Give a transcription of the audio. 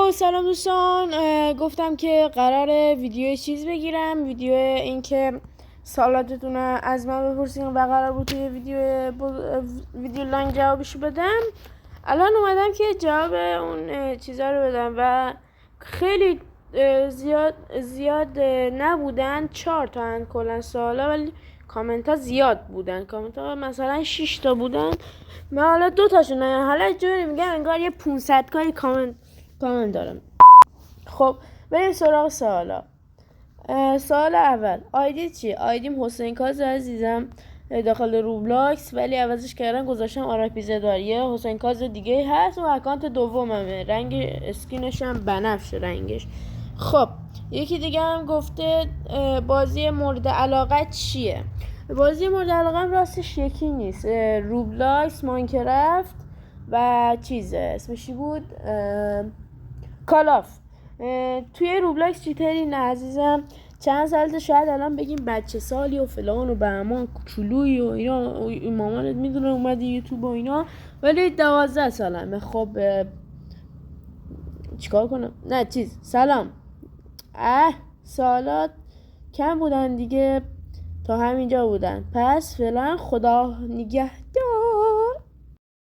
خب سلام دوستان. گفتم که قراره ویدیو چیز بگیرم، ویدیو اینکه سوالاتتون از من بپرسین و قرار بود توی ویدیو لانگ جوابشو بدم. الان اومدم که جواب اون چیزا رو بدم و خیلی زیاد نبودن، 4 تا هن کلا سوالا، ولی کامنت ها زیاد بودن. کامنت ها مثلا 6 تا بودن، من حالا 2 تاشون حالا جوری میگم انگار یه 500 کاری کامنت دارم. خب بریم سراغ سوالا. سوال اول، آیدی چیه؟ آیدیم حسین کاز عزیزم، داخل روبلاکس، ولی عوضش کردم گذاشتم آرپی زدار. یه حسین کاز دیگه هست و اکانت دوممه، رنگ اسکینش هم بنفش رنگش. خب یکی دیگه هم گفته بازی مورد علاقه چیه؟ بازی مورد علاقه هم راستش یکی نیست، روبلاکس، ماینکرافت و چیزه اسمشی بود کالاف. توی روبلاکس چیتری نه عزیزم، چند سالته، شاید الان بگیم بچه سالی و فلان و بهمان کوچولویی و اینا، مامانت میدونه اومدی یوتیوب و اینا، ولی 12 سالمه. خب چیکار کنم؟ نه چیز سلام. سوالات کم بودن دیگه، تا همینجا بودن، پس فعلا خدا نگهدار.